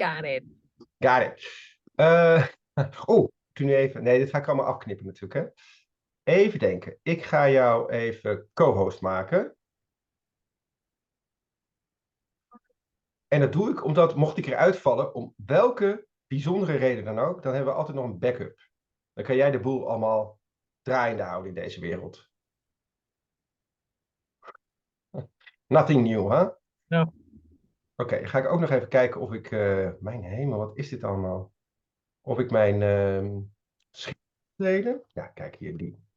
Got it. Got it. Uh, toen even. Nee, dit ga ik allemaal afknippen natuurlijk, hè. Even denken. Ik ga jou even co-host maken. En dat doe ik omdat, mocht ik eruit vallen, om welke bijzondere reden dan ook, dan hebben we altijd nog een backup. Dan kan jij de boel allemaal draaiende houden in deze wereld. Nothing new, hè? Ja. Oké, ga ik ook nog even kijken of ik... mijn hemel, wat is dit allemaal? Of ik mijn schild. Ja, kijk hier, die.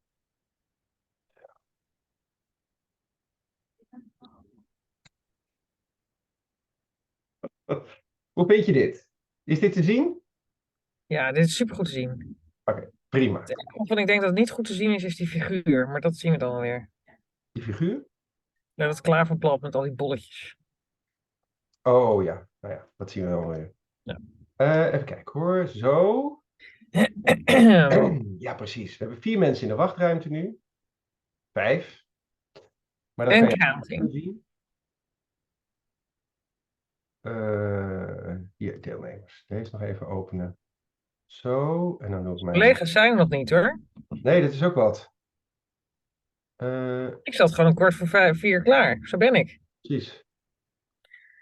Hoe vind je dit? Is dit te zien? Ja, dit is super goed te zien. Oké, prima. Het enige waarvan ik denk dat het niet goed te zien is die figuur. Maar dat zien we dan weer. Die figuur? Ja, dat klaverplat met al die bolletjes. Oh ja, nou ja, dat zien we wel weer. Ja. Even kijken hoor, zo. Ja, precies. We hebben 4 mensen in de wachtruimte nu. 5. Maar dat En kan je counting. zien. Hier, deelnemers. Deze nog even openen. Zo, en dan doe ik mijn... Collega's zijn nog niet hoor. Nee, dit is ook wat. Ik zat gewoon een kwart voor 4 klaar. Zo ben ik. Precies.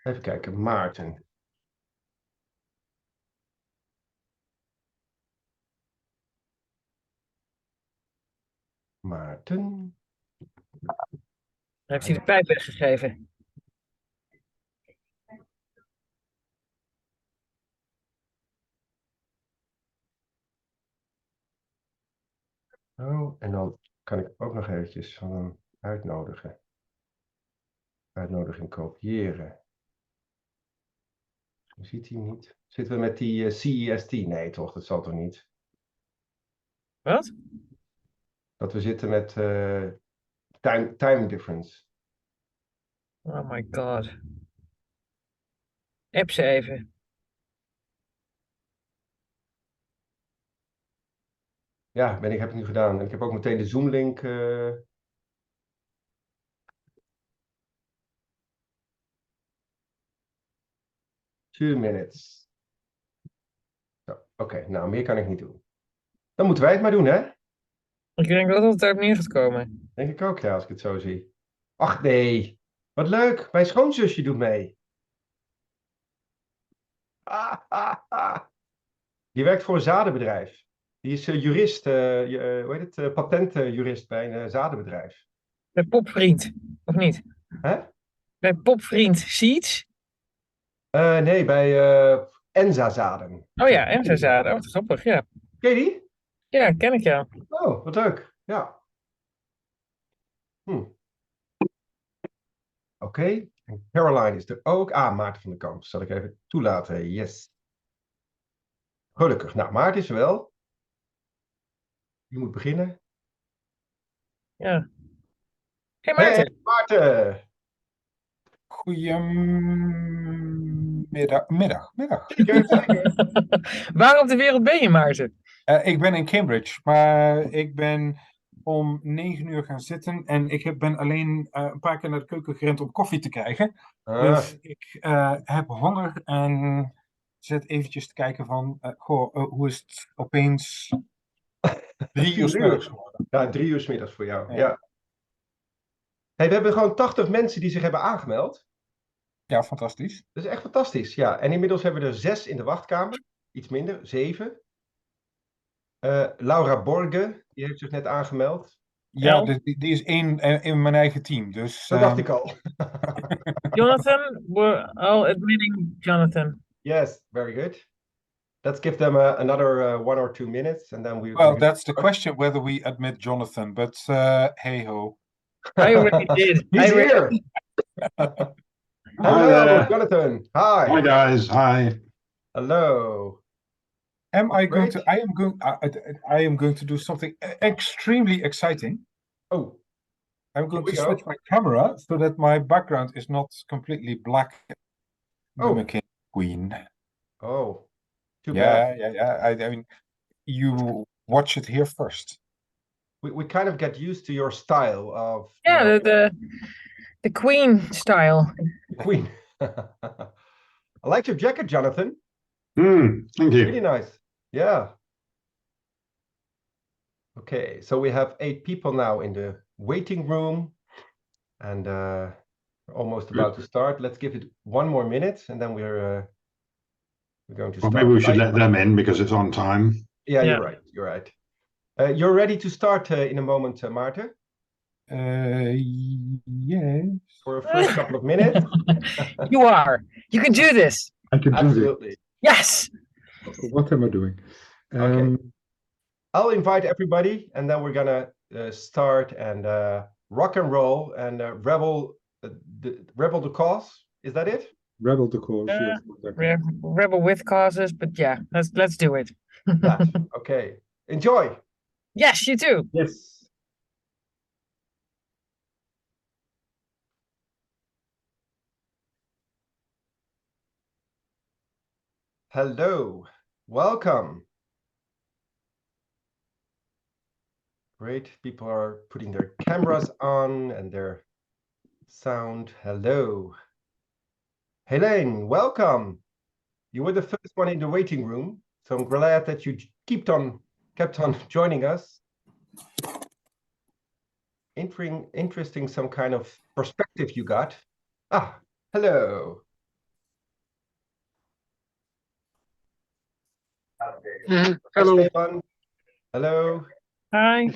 Even kijken, Maarten. Maarten. Heeft hij de pijp weggegeven? Oh, en dan kan ik ook nog eventjes van hem uitnodigen. Uitnodiging kopiëren. Ziet hij niet? Zitten we met die CEST? Nee, toch? Dat zal toch niet? Wat? Dat we zitten met time difference. Oh my god. App ze even. Ja, heb ik nu gedaan. En ik heb ook meteen de Zoom-link. 2 minutes. Oké, nou, meer kan ik niet doen. Dan moeten wij het maar doen, hè? Ik denk wel dat het daarop neer gaat komen. Denk ik ook, ja, als ik het zo zie. Ach nee, wat leuk. Mijn schoonzusje doet mee. Die werkt voor een zadenbedrijf. Die is jurist, hoe heet het, patentjurist bij een zadenbedrijf. Bij Popvriend, of niet? Hè? Bij Popvriend Seeds? Nee, bij Enza Zaden. Oh ja, en ze zaten. Oh, wat grappig, ja. Ken je die? Ja, ken ik ja. Oh, wat leuk. Ja. Hm. Oké. En Caroline is er ook. Ah, Maarten van der Kamp. Zal ik even toelaten. Yes. Gelukkig. Nou, Maarten is er wel. Je moet beginnen. Ja. Hey Hey, Maarten. Maarten. Middag. Zeker, zeker. Waar op de wereld ben je, Maarten? Ik ben in Cambridge, maar ik ben om 9 uur gaan zitten en ik ben alleen een paar keer naar de keuken gerend om koffie te krijgen. Ah, Dus ik heb honger en zit eventjes te kijken van, hoe is het opeens 3 uur 's 4 middags uur. geworden? Ja, 3 uur 's middags voor jou. Ja. Ja. Hey, we hebben gewoon 80 mensen die zich hebben aangemeld. Ja, fantastisch. Dat is echt fantastisch. Ja, en inmiddels hebben we er 6 in de wachtkamer. Iets minder, 7. Laura Borge, die heeft zich net aangemeld. Ja, Elf. die is één in mijn eigen team, dus Dat dacht ik al. Jonathan, we're all admitting Jonathan. Yes, very good. Let's give them another 1 or 2 minutes and then we... well, that's the question whether we admit Jonathan, but hey ho. I already did. He's here. Hi Hello, there. Jonathan. Hi. Hi guys. Hi. Hello. Am I going Great. to? I am going to do something extremely exciting. Oh, I'm going we to go. switch my camera so that my background is not completely black. Oh. Mimicking Queen. Oh, too bad. Yeah. I mean, you watch it here first. We kind of get used to your style of Yeah, the Queen style. Queen. I like your jacket, Jonathan. Thank you. Really nice. Yeah. Okay, so we have 8 people now in the waiting room, and we're almost about to start. Let's give it 1 more minute, and then we're going to Or start. maybe we should let them in because it's on time. Yeah, Yeah. you're right. You're right. You're ready to start in a moment, Maarten, Yes. for a first couple of minutes. You are. You can do this. I can do this. Absolutely. Yes. What am I doing? Okay. I'll invite everybody, and then we're gonna start and rock and roll and rebel the cause. Is that it? Rebel the cause. Uh, Yes. Rebel with causes, but yeah, let's do it. That. Okay. Enjoy. Yes, you too. Yes. Hello. Welcome. Great. People are putting their cameras on and their sound. Hello. Helene, welcome. You were the first one in the waiting room, so I'm glad that you kept on joining us. Interesting, some kind of perspective you got. Ah, hello. Hello. Hi, Stefan. Hello. Hi.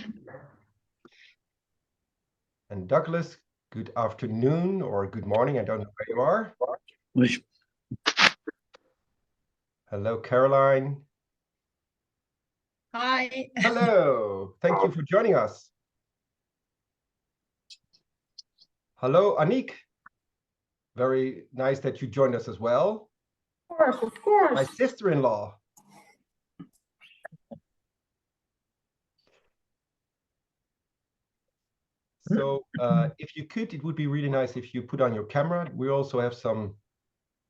And Douglas, good afternoon or good morning. I don't know where you are. Hello, Caroline. Hi. Hello. Thank you for joining us. Hello, Aniek. Very nice that you joined us as well. Of course. My sister-in-law. So if you could, it would be really nice if you put on your camera. We also have some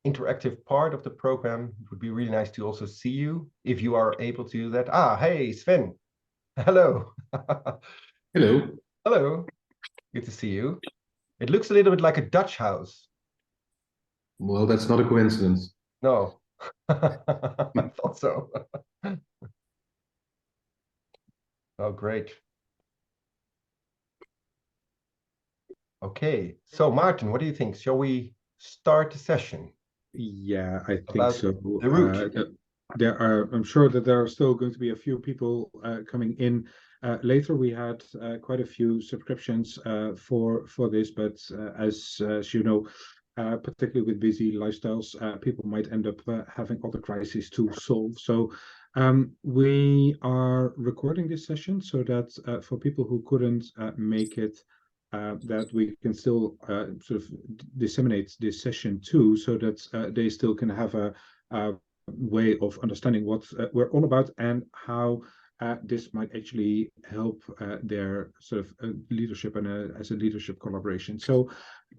interactive part of the program. It would be really nice to also see you if you are able to do that. Ah, hey, Sven. Hello. Hello. Hello. Good to see you. It looks a little bit like a Dutch house. Well, that's not a coincidence. No, I thought so. Oh, great. Okay, so Maarten, what do you think? Shall we start the session? Yeah, I think About so. the route. I'm sure that there are still going to be a few people coming in later. We had quite a few subscriptions for this, but as you know, particularly with busy lifestyles, people might end up having other crises to solve. So we are recording this session so that for people who couldn't make it, that we can still sort of disseminate this session too, so that they still can have a way of understanding what we're all about and how this might actually help their sort of leadership and as a leadership collaboration. So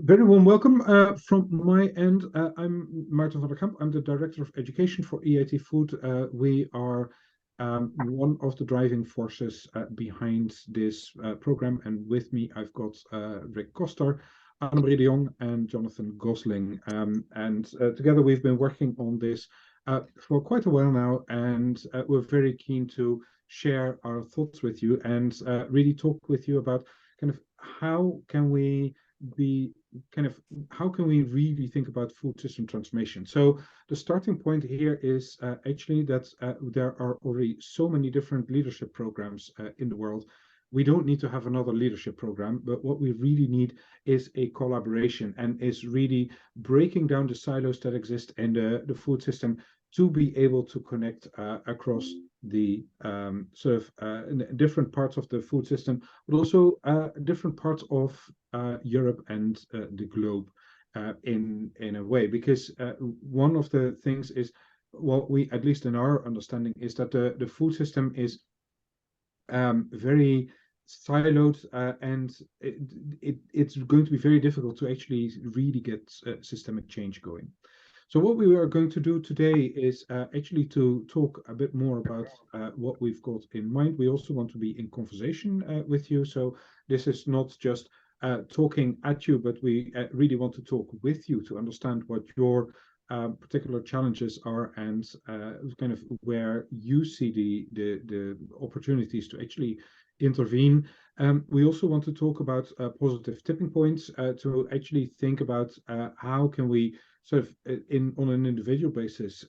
very warm welcome from my end. I'm Maarten van der Kamp. I'm the Director of Education for EIT Food. We are one of the driving forces behind this program. And with me, I've got Rick Koster, Annemarie de Jong, and Jonathan Gosling. And together we've been working on this for quite a while now, and we're very keen to share our thoughts with you and really talk with you about kind of how can we really think about food system transformation. So the starting point here is actually that there are already so many different leadership programs in the world. We don't need to have another leadership program, but what we really need is a collaboration and is really breaking down the silos that exist in the food system to be able to connect across the sort of different parts of the food system, but also different parts of Europe and the globe in a way. Because one of the things is, what we, at least in our understanding, is that the food system is very siloed, and it's going to be very difficult to actually really get systemic change going. So what we are going to do today is actually to talk a bit more about what we've got in mind. We also want to be in conversation with you. So this is not just talking at you, but we really want to talk with you to understand what your particular challenges are and kind of where you see the opportunities to actually intervene. We also want to talk about positive tipping points to actually think about how can we sort of on an individual basis,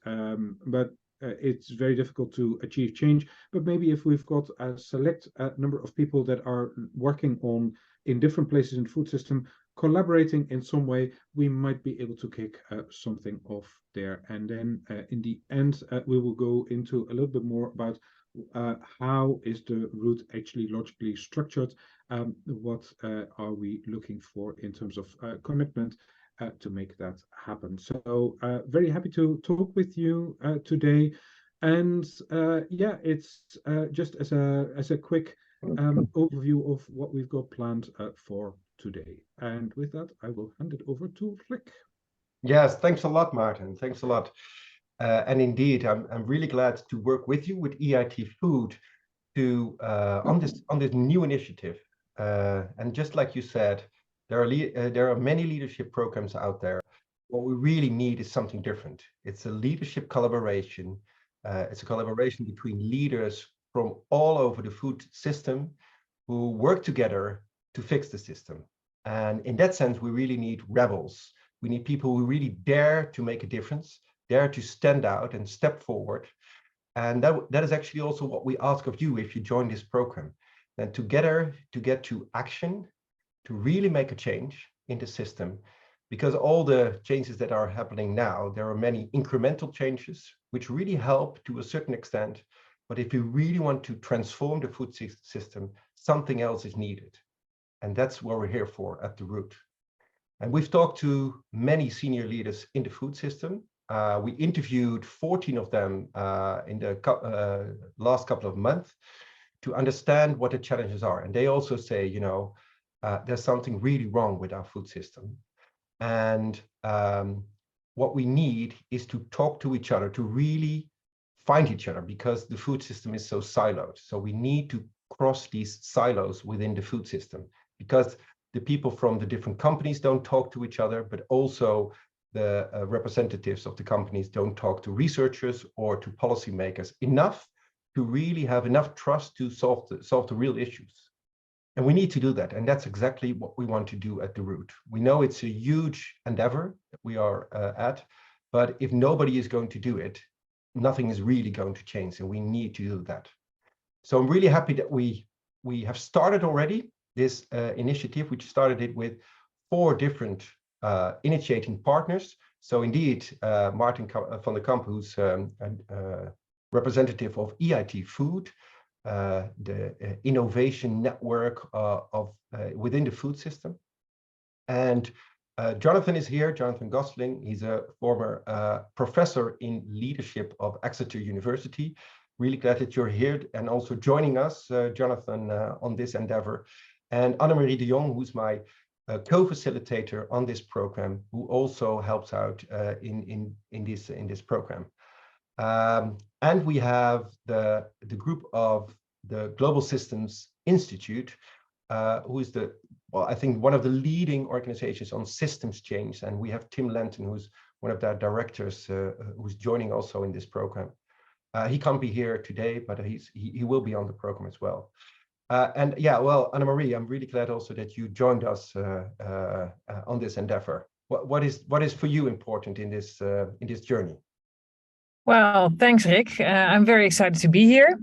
but it's very difficult to achieve change. But maybe if we've got a select number of people that are working on in different places in the food system, collaborating in some way, we might be able to kick something off there. And then in the end, we will go into a little bit more about how is the route actually logically structured? What are we looking for in terms of commitment to make that happen? So very happy to talk with you today. And yeah, it's just as a quick overview of what we've got planned for today. And with that, I will hand it over to Rick. Yes, thanks a lot, Martin. Thanks a lot. And indeed, I'm really glad to work with you with EIT Food to on this new initiative. And just like you said, there are many leadership programs out there. What we really need is something different. It's a leadership collaboration. It's a collaboration between leaders from all over the food system who work together to fix the system. And in that sense, we really need rebels. We need people who really dare to make a difference, dare to stand out and step forward. And that is actually also what we ask of you if you join this program. Then together to get to action, to really make a change in the system, because all the changes that are happening now, there are many incremental changes which really help to a certain extent. But if you really want to transform the food system, something else is needed. And that's what we're here for at the root. And we've talked to many senior leaders in the food system. We interviewed 14 of them in the last couple of months to understand what the challenges are. And they also say, you know, there's something really wrong with our food system. And what we need is to talk to each other, to really find each other, because the food system is so siloed. So we need to cross these silos within the food system, because the people from the different companies don't talk to each other, but also the representatives of the companies don't talk to researchers or to policymakers enough to really have enough trust to solve the real issues. And we need to do that. And that's exactly what we want to do at the root. We know it's a huge endeavor that we are at, but if nobody is going to do it, nothing is really going to change, and we need to do that. So I'm really happy that we have started already this initiative, which started it with 4 different initiating partners. So indeed, Martin van der Kamp, who's representative of EIT Food, the innovation network within the food system. And Jonathan is here, Jonathan Gosling. He's a former professor in leadership of Exeter University. Really glad that you're here and also joining us, Jonathan, on this endeavor. And Annemarie de Jong, who's my co-facilitator on this program, who also helps out in this program. And we have the group of the Global Systems Institute, who is I think one of the leading organizations on systems change. And we have Tim Lenton, who's one of their directors, who's joining also in this program. He can't be here today, but he will be on the program as well. And yeah, well, Annemarie, I'm really glad also that you joined us on this endeavor. What is for you important in this journey? Well, thanks, Rick. I'm very excited to be here.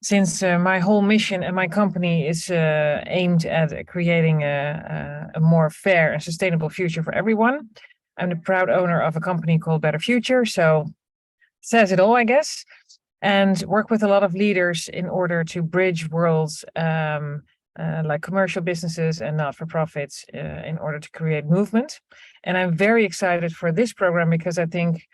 Since my whole mission and my company is aimed at creating a more fair and sustainable future for everyone. I'm the proud owner of a company called Better Future, so says it all, I guess, and work with a lot of leaders in order to bridge worlds like commercial businesses and not-for-profits in order to create movement. And I'm very excited for this program because I think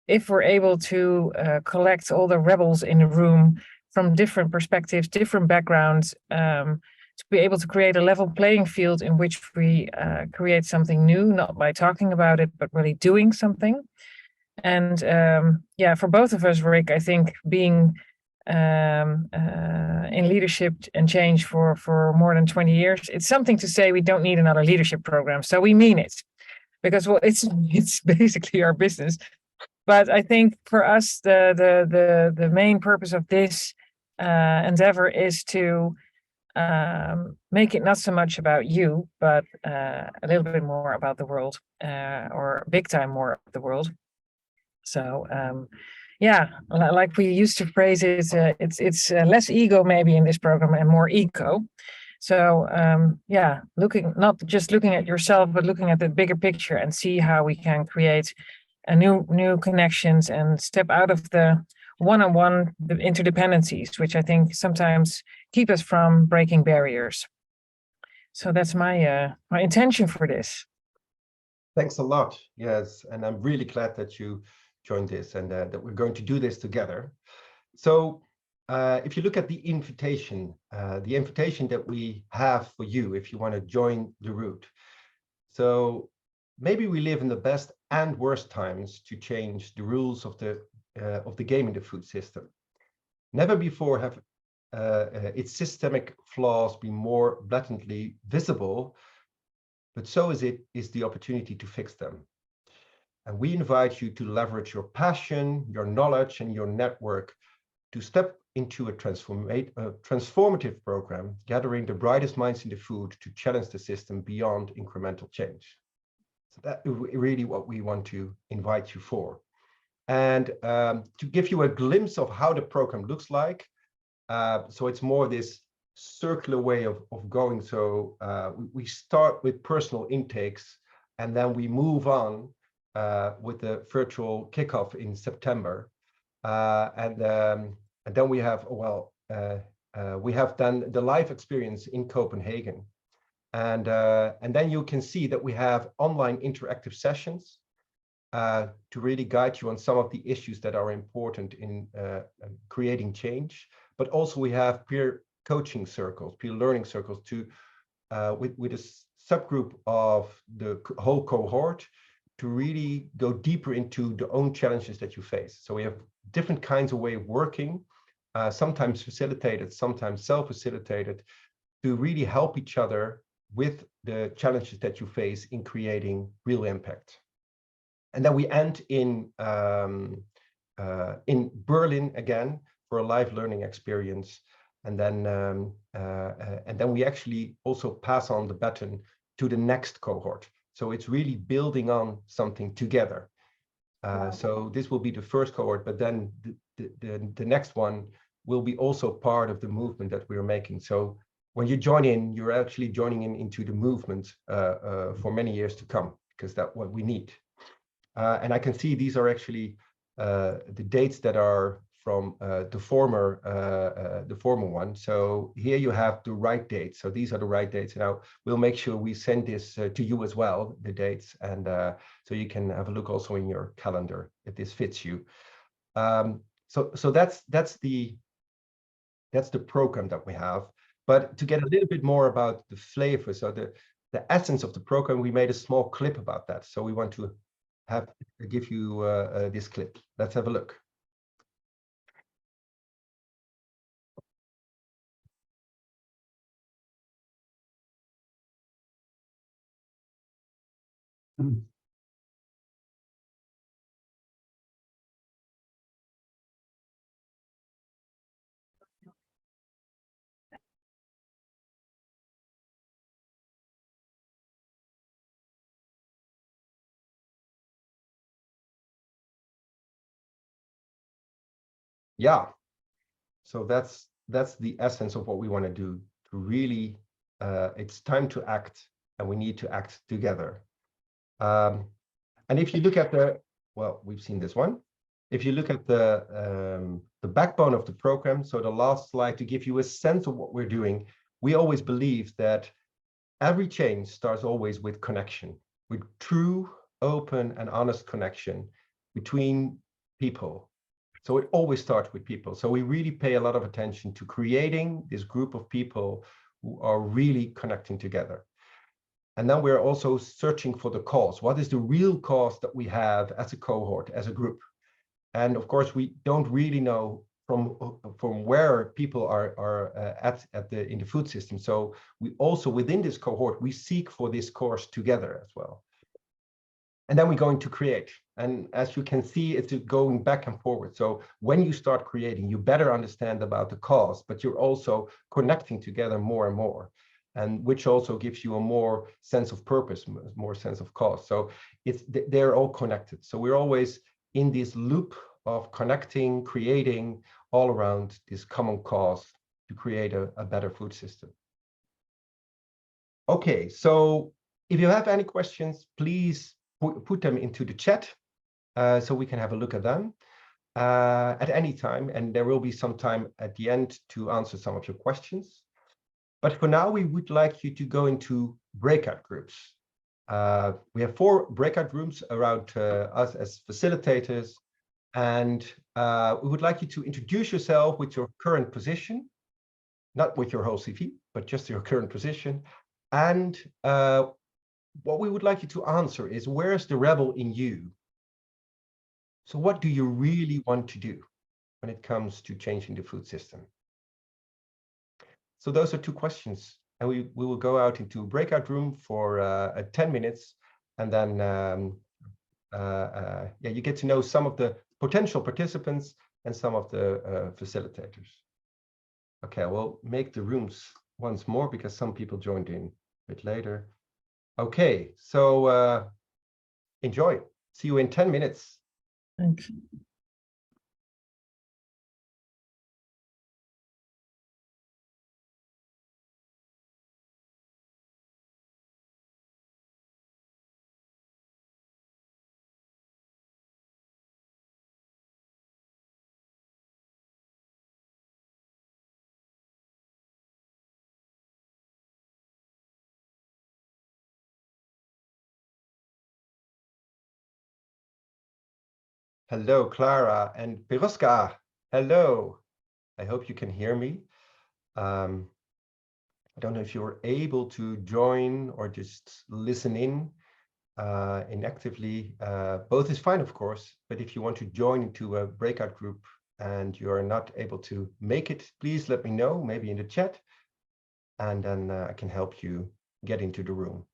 if we're able to collect all the rebels in the room from different perspectives, different backgrounds, to be able to create a level playing field in which we create something new, not by talking about it, but really doing something. And yeah, for both of us, Rick, I think being in leadership and change for more than 20 years, it's something to say we don't need another leadership program. So we mean it. because well, it's basically our business. But I think for us, the main purpose of this endeavor is to make it not so much about you, but a little bit more about the world, or big time more of the world. So yeah, like we used to phrase it, it's less ego maybe in this program and more eco. So yeah, not just looking at yourself, but looking at the bigger picture and see how we can create a new connections and step out of the one-on-one interdependencies, which I think sometimes keep us from breaking barriers. So that's my intention for this. Thanks a lot. Yes, and I'm really glad that you joined this and that we're going to do this together. So if you look at the invitation that we have for you, if you want to join the route. So maybe we live in the best and worst times to change the rules of the game in the food system. Never before have its systemic flaws been more blatantly visible, but so is the opportunity to fix them. And we invite you to leverage your passion, your knowledge, and your network to step into a transformative program, gathering the brightest minds in the food to challenge the system beyond incremental change. So that's really what we want to invite you for. And to give you a glimpse of how the program looks like, so it's more this circular way of going. So we start with personal intakes, and then we move on with the virtual kickoff in September. And then we have, we have done the live experience in Copenhagen. And then you can see that we have online interactive sessions to really guide you on some of the issues that are important in creating change. But also we have peer coaching circles, peer learning circles with a subgroup of the whole cohort to really go deeper into the own challenges that you face. So we have different kinds of way of working, sometimes facilitated, sometimes self-facilitated, to really help each other with the challenges that you face in creating real impact. And then we end in Berlin again for a live learning experience. And then we actually also pass on the baton to the next cohort. So it's really building on something together. So this will be the first cohort, but then the next one will be also part of the movement that we're making. So when you join in, you're actually joining in into the movement for many years to come, because that's what we need. And I can see these are actually the dates that are from the former one. So here you have the right dates. So these are the right dates. Now we'll make sure we send this to you as well, the dates, and so you can have a look also in your calendar if this fits you. So that's the program that we have. But to get a little bit more about the flavor, so the essence of the program, we made a small clip about that. So we want to give you this clip. Let's have a look. Yeah, so that's the essence of what we want to do. To really, it's time to act, and we need to act together. And if you look at we've seen this one. If you look at the backbone of the program, so the last slide, to give you a sense of what we're doing, we always believe that every change starts always with connection, with true, open, and honest connection between people. So it always starts with people. So we really pay a lot of attention to creating this group of people who are really connecting together. And then we're also searching for the cause. What is the real cause that we have as a cohort, as a group? And of course, we don't really know from where people are in the food system. So we also, within this cohort, we seek for this cause together as well. And then we're going to create. And as you can see, it's going back and forward. So when you start creating, you better understand about the cause, but you're also connecting together more and more, and which also gives you a more sense of purpose, more sense of cause. So they're all connected. So we're always in this loop of connecting, creating all around this common cause to create a better food system. Okay, so if you have any questions, please put them into the chat so we can have a look at them at any time. And there will be some time at the end to answer some of your questions. But for now, we would like you to go into breakout groups. We have 4 breakout rooms around us as facilitators. And we would like you to introduce yourself with your current position, not with your whole CV, but just your current position. And what we would like you to answer is, where's the rebel in you? So what do you really want to do when it comes to changing the food system? So those are 2 questions. And we will go out into a breakout room for 10 minutes. And then yeah, you get to know some of the potential participants and some of the facilitators. Okay, we'll make the rooms once more because some people joined in a bit later. Okay, so enjoy. See you in 10 minutes. Thanks. Hello, Clara and Piroska. Hello. I hope you can hear me. I don't know if you're able to join or just listen in inactively. Both is fine, of course, but if you want to join into a breakout group and you are not able to make it, please let me know, maybe in the chat, and then I can help you get into the room.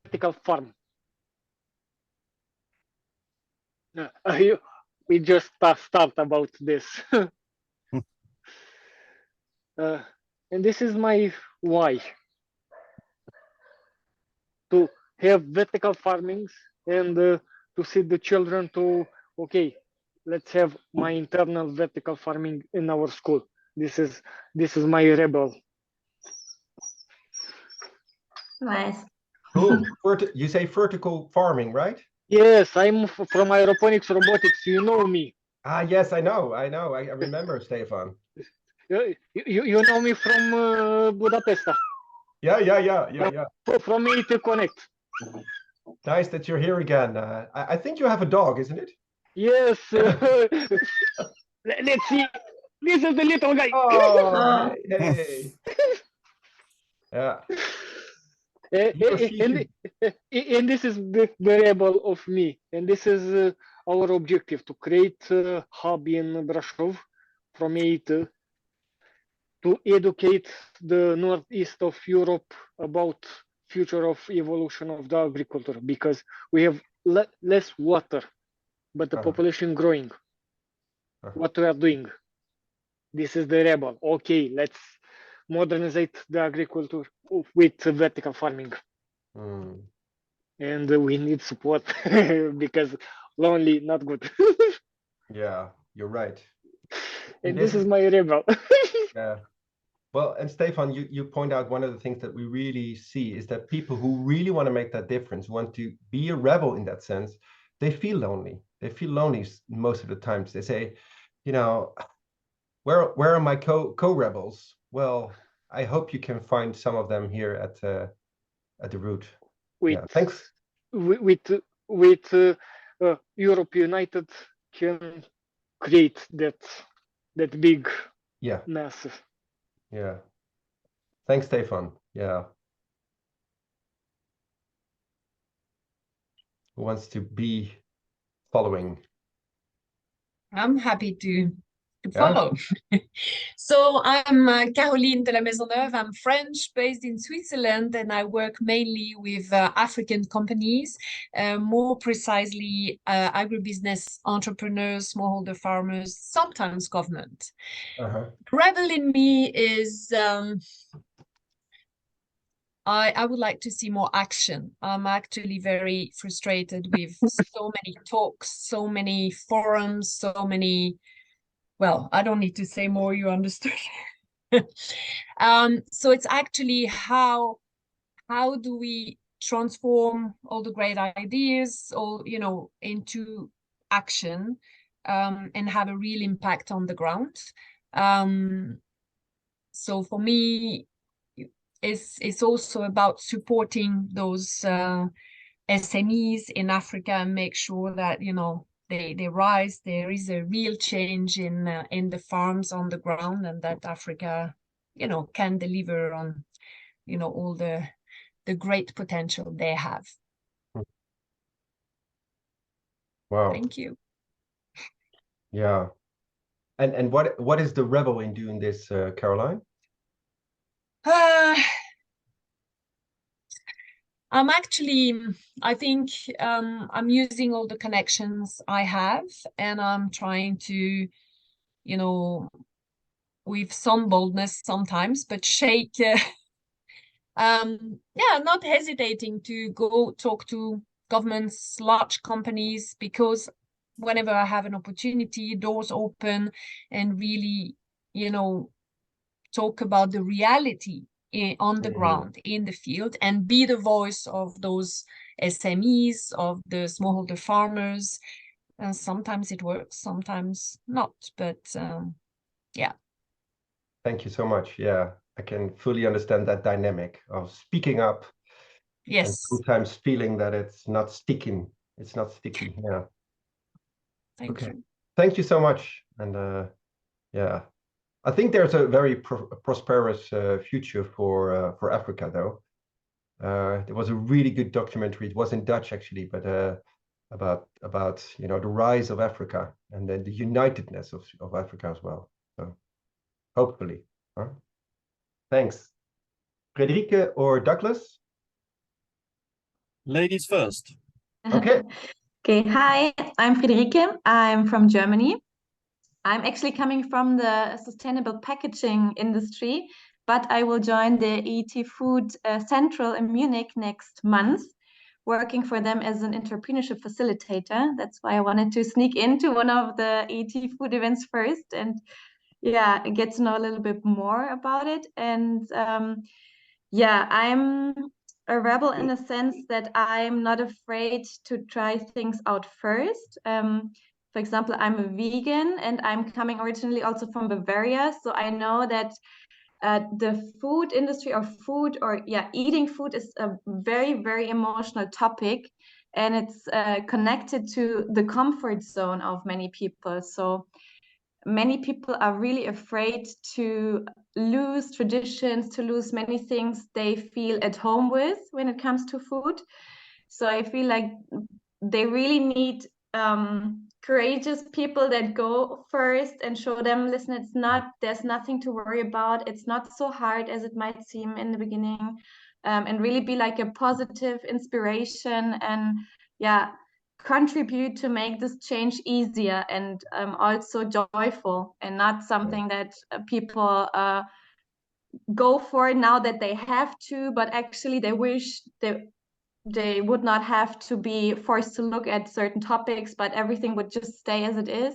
Vertical farm. We just start about this. And this is my why. To have vertical farmings and to see the children to, okay, let's have my internal vertical farming in our school. This is my rebel. Nice. Cool. You say vertical farming, right? Yes, I'm from aeroponics robotics. You know me. Ah, yes, I know. I remember, Stefan. You know me from Budapest. Yeah. From EIT Connect. Nice that you're here again. I think you have a dog, isn't it? Yes. Let's see. This is the little guy. Oh, hey. Yeah. And this is the variable of me. And this is our objective, to create a hub in Brasov from EIT to educate the northeast of Europe about future of evolution of the agriculture, because we have less water, but the population growing. What we are doing? This is the rebel. Okay, let's modernize the agriculture with vertical farming. And we need support because lonely, not good. Yeah, you're right. And this is my rebel. Yeah. Well, and Stefan, you point out one of the things that we really see is that people who really want to make that difference, want to be a rebel in that sense, they feel lonely. They feel lonely most of the times. They say, you know, where are my co-rebels? Well, I hope you can find some of them here at the root. Yeah, thanks. With Europe United can create that big massive. Yeah. Thanks, Stefan. Yeah. Who wants to be following? I'm happy to Yeah. follow. So I'm Caroline de la Maisonneuve. I'm French, based in Switzerland, and I work mainly with African companies, more precisely agribusiness entrepreneurs, smallholder farmers, sometimes government. Rebel in me is I would like to see more action. I'm actually very frustrated with so many talks, so many forums, so many. Well, I don't need to say more, you understood. So it's actually how do we transform all the great ideas, all into action, and have a real impact on the ground. So for me, it's also about supporting those SMEs in Africa and make sure that they rise. There is a real change in the farms on the ground, and that Africa, can deliver on, all the great potential they have. Wow. Thank you. Yeah. And what is the rebel in doing this, Caroline? I'm actually, I think I'm using all the connections I have, and I'm trying to, with some boldness sometimes, but shake, not hesitating to go talk to governments, large companies, because whenever I have an opportunity, doors open, and really, talk about the reality on the ground, in the field, and be the voice of those SMEs, of the smallholder farmers. And sometimes it works, sometimes not, but yeah. Thank you so much. Yeah, I can fully understand that dynamic of speaking up. Yes. And sometimes feeling that it's not sticking. It's not sticky. Yeah. Thank you. Thank you so much. And yeah, I think there's a very prosperous future for Africa, though. There was a really good documentary. It was in Dutch actually, but about the rise of Africa and then the unitedness of Africa as well. So hopefully. Huh? Thanks. Friederike or Douglas? Ladies first. Okay. Okay, hi, I'm Friederike. I'm from Germany. I'm actually coming from the sustainable packaging industry, but I will join the EIT Food Central in Munich next month, working for them as an entrepreneurship facilitator. That's why I wanted to sneak into one of the EIT Food events first and get to know a little bit more about it. And I'm a rebel in the sense that I'm not afraid to try things out first. For example, I'm a vegan and I'm coming originally also from Bavaria. So I know that the food industry or eating food is a very, very emotional topic. And it's connected to the comfort zone of many people. So many people are really afraid to lose traditions, to lose many things they feel at home with when it comes to food. So I feel like they really need courageous people that go first and show them, listen, there's nothing to worry about. It's not so hard as it might seem in the beginning, and really be like a positive inspiration and contribute to make this change easier and also joyful, and not something that people go for now that they have to, but actually they wish they would not have to be forced to look at certain topics, but everything would just stay as it is.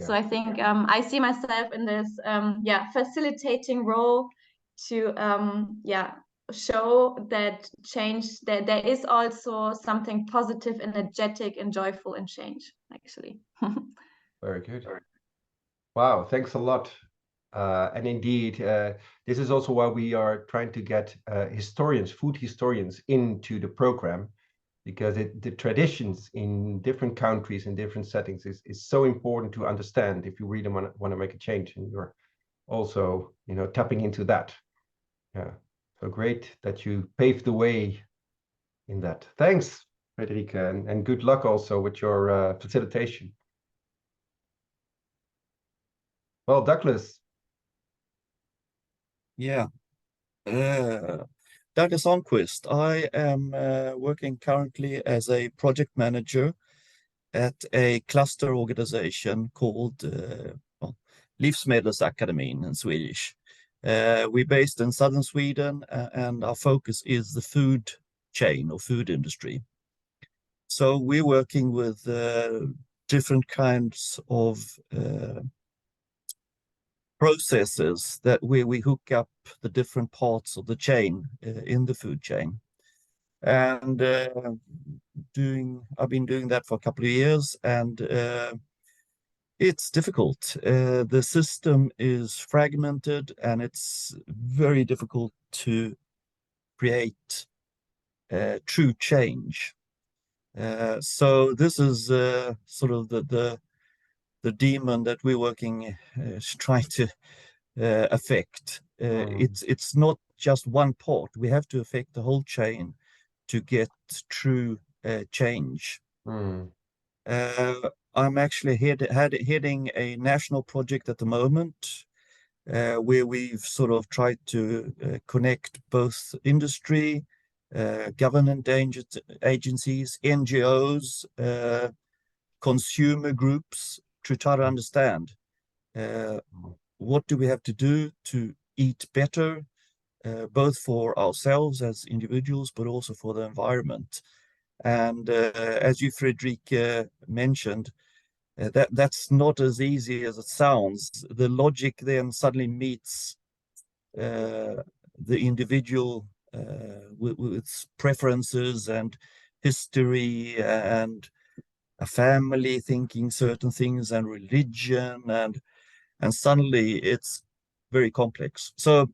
So I think I see myself in this facilitating role to show that change, that there is also something positive, energetic, and joyful in change, actually. Very good. Wow, thanks a lot. And indeed, this is also why we are trying to get food historians into the program, because the traditions in different countries, in different settings is so important to understand if you really want to make a change, and you're also tapping into that. Yeah. So great that you paved the way in that. Thanks, Frederica, and good luck also with your facilitation. Well, Douglas. Yeah. Douglas Onquist. I am working currently as a project manager at a cluster organization called Livsmedelsakademin in Swedish. We're based in southern Sweden, and our focus is the food chain or food industry. So we're working with different kinds of processes that where we hook up the different parts of the chain in the food chain. And I've been doing that for a couple of years, and it's difficult. The system is fragmented, and it's very difficult to create true change. So this is sort of the demon that we're working trying to affect. It's not just one part. We have to affect the whole chain to get true change. I'm actually heading a national project at the moment where we've sort of tried to connect both industry, government agencies, NGOs, consumer groups to try to understand what do we have to do to eat better, both for ourselves as individuals, but also for the environment. And as you, Frederick, mentioned, that's not as easy as it sounds. The logic then suddenly meets the individual with its preferences and history and a family thinking certain things and religion, and suddenly it's very complex. So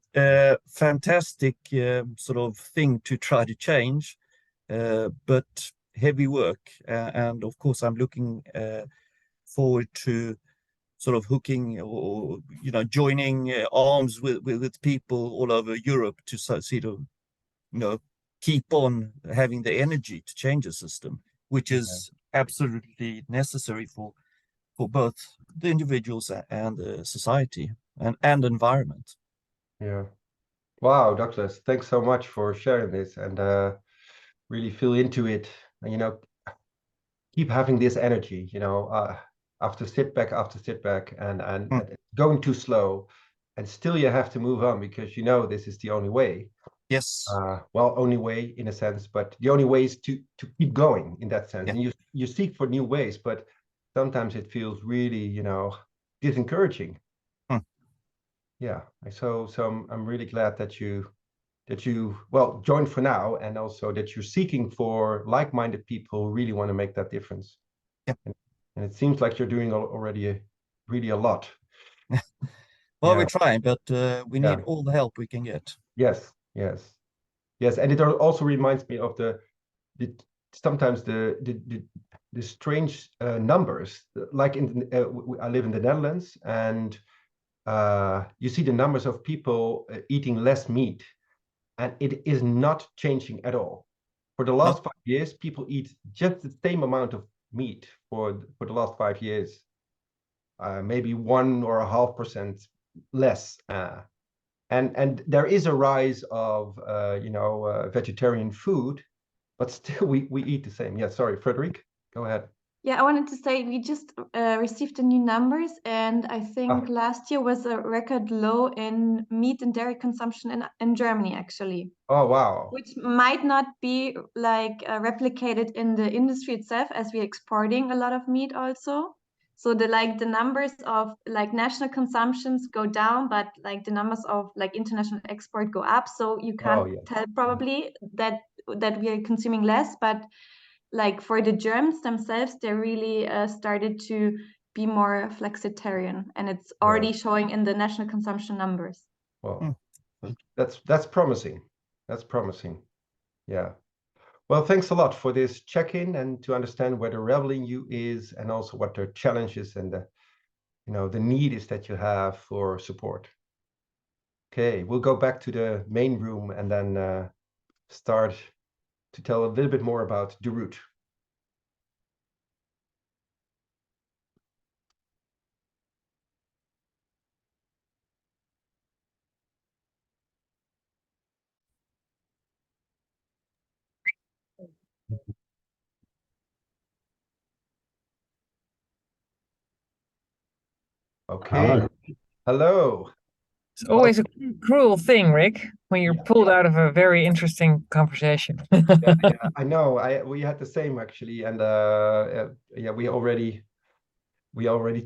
fantastic sort of thing to try to change, but heavy work. And of course, I'm looking forward to sort of hooking or joining arms with people all over Europe to sort of keep on having the energy to change the system, which is absolutely necessary for both the individuals and the society and environment. Yeah. Wow, Douglas, thanks so much for sharing this, and really feel into it, and keep having this energy, after setback and going too slow, and still you have to move on because this is the only way. Yes. Well, only way in a sense, but the only way is to keep going in that sense. And you seek for new ways, but sometimes it feels really, disencouraging. Yeah. So I'm really glad that you joined for now, and also that you're seeking for like-minded people who really want to make that difference. Yep. And it seems like you're doing already really a lot. Well, we're trying, but we need all the help we can get. Yes. And it also reminds me of sometimes the strange numbers. Like I live in the Netherlands, and you see the numbers of people eating less meat, and it is not changing at all. For the last 5 years, people eat just the same amount of meat for the last 5 years, maybe 1.5% less. And there is a rise of vegetarian food, but still we eat the same. Yeah, sorry, Frederick, go ahead. Yeah, I wanted to say we just received the new numbers, and I think last year was a record low in meat and dairy consumption in Germany, actually. Oh, wow. Which might not be like replicated in the industry itself, as we're exporting a lot of meat also. So the numbers of national consumptions go down, but the numbers of international export go up. So you can't tell probably that we are consuming less, but for the Germans themselves, they really started to be more flexitarian, and it's already showing in the national consumption numbers. Well, that's promising. That's promising. Yeah. Well, thanks a lot for this check-in and to understand where the Rebel in you is, and also what the challenges and the need is that you have for support. Okay, we'll go back to the main room and then start to tell a little bit more about the route. Okay, hello. It's always a cruel thing, Rick, when you're pulled out of a very interesting conversation. Yeah, I know. We had the same actually, and yeah, we already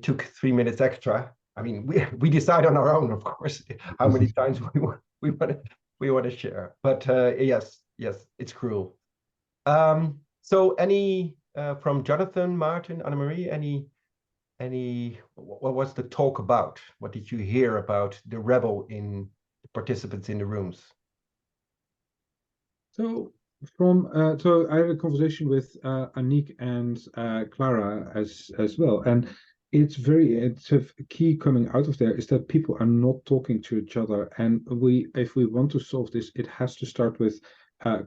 took 3 minutes extra. I mean, we decide on our own, of course, how many times we want to share. But yes, it's cruel. So any from Jonathan, Martin, Annemarie, what was the talk about? What did you hear about the rebel in the participants in the rooms? So so I had a conversation with Aniek and Clara as well, and it's a key coming out of there is that people are not talking to each other, and if we want to solve this, it has to start with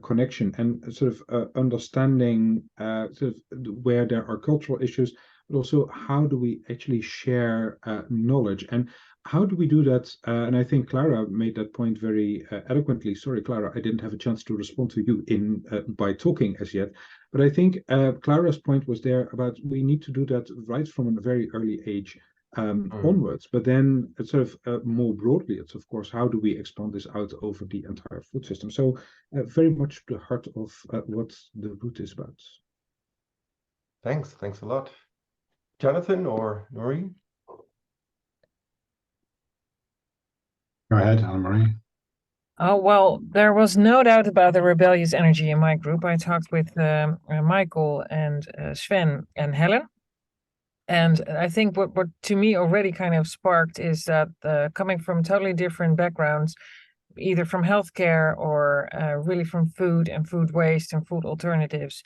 connection and sort of understanding sort of where there are cultural issues, but also how do we actually share knowledge, and how do we do that? And I think Clara made that point very eloquently. Sorry, Clara, I didn't have a chance to respond to you in by talking as yet. But I think Clara's point was there about we need to do that right from a very early age onwards. But then it's sort of more broadly, it's of course, how do we expand this out over the entire food system? So very much the heart of what the root is about. Thanks a lot. Jonathan or Noreen? Go ahead, Annemarie. Oh, well, there was no doubt about the rebellious energy in my group. I talked with Michael and Sven and Helen. And I think what to me already kind of sparked is that coming from totally different backgrounds, either from healthcare or really from food and food waste and food alternatives,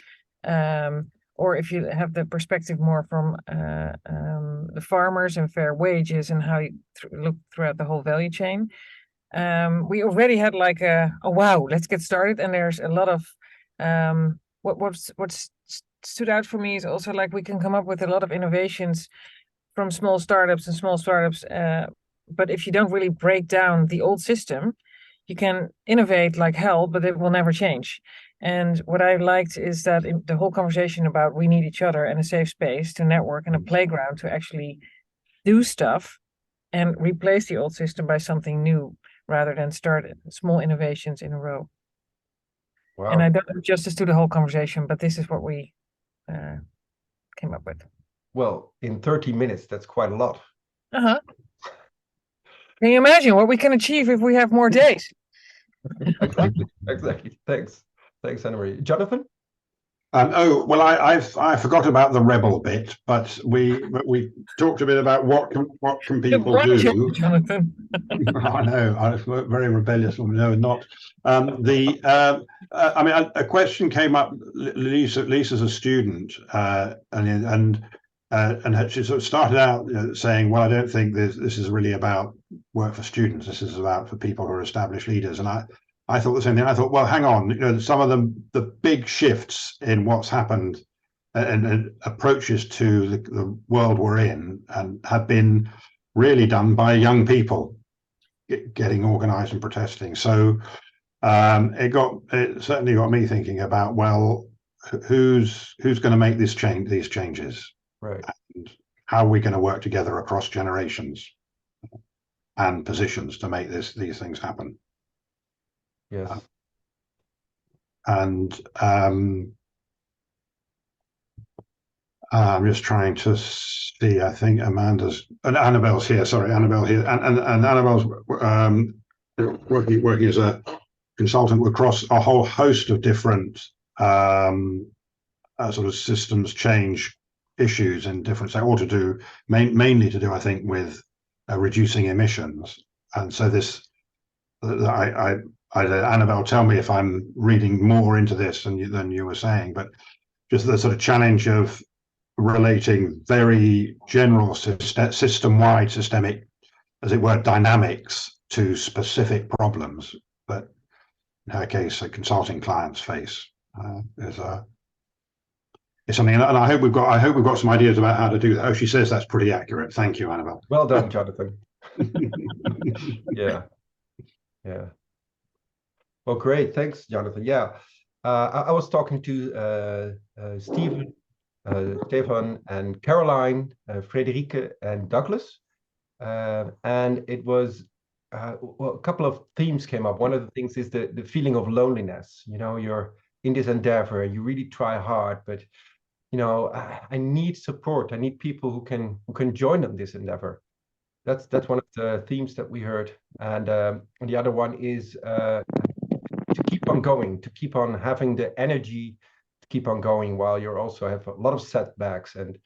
or if you have the perspective more from the farmers and fair wages and how you look throughout the whole value chain. We already had like a wow, let's get started. And there's a lot of what's stood out for me is also like we can come up with a lot of innovations from small startups. But if you don't really break down the old system, you can innovate like hell, but it will never change. And what I liked is that in the whole conversation about we need each other and a safe space to network and a playground to actually do stuff and replace the old system by something new, rather than start small innovations in a row. Wow. And I don't do justice to the whole conversation, but this is what we came up with. Well, in 30 minutes, that's quite a lot. Uh-huh. Can you imagine what we can achieve if we have more days? Exactly. Thanks, Annemarie. Jonathan? Oh well, I forgot about the rebel bit, but we talked a bit about what can people do. Jonathan. I know, I was very rebellious. No, not. I mean, a question came up. Lisa's a student, and she sort of started out saying, "Well, I don't think this is really about work for students. This is about for people who are established leaders." And I thought the same thing. I thought, well, hang on, some of the big shifts in what's happened and approaches to the world we're in and have been really done by young people getting organized and protesting. So it certainly got me thinking about, well, who's going to make these changes, right? And how are we going to work together across generations and positions to make these things happen? Yes. And I'm just trying to see. I think Annabelle's here. Sorry, Annabelle here, and Annabelle's working as a consultant across a whole host of different sort of systems change issues in different, all to do mainly to do, I think, with reducing emissions. And so this, Annabelle, tell me if I'm reading more into this than you were saying, but just the sort of challenge of relating very general system-wide systemic, as it were, dynamics to specific problems that, in her case, consulting clients face. Is something, and I hope we've got some ideas about how to do that. Oh, she says that's pretty accurate. Thank you, Annabelle. Well done, Jonathan. Yeah. Well, great. Thanks, Jonathan. Yeah. I was talking to Stephen, Stefan, and Caroline, Frederike, and Douglas. And it was, well, a couple of themes came up. One of the things is the feeling of loneliness. You know, you're in this endeavor, you really try hard, but you know, I need support. I need people who can join in this endeavor. That's one of the themes that we heard. And the other one is to keep on going, to keep on having the energy to keep on going while you also have a lot of setbacks, and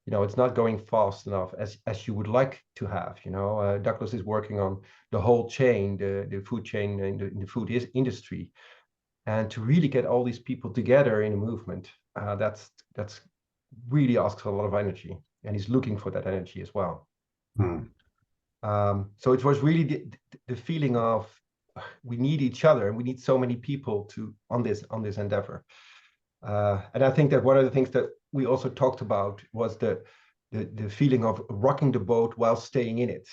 you know, it's not going fast enough as you would like to have. You know, Douglas is working on the whole chain, the food chain in the food industry, and to really get all these people together in a movement, that's really asks a lot of energy, and he's looking for that energy as well. So it was really the feeling of we need each other, and we need so many people on this endeavor. And I think that one of the things that we also talked about was the feeling of rocking the boat while staying in it.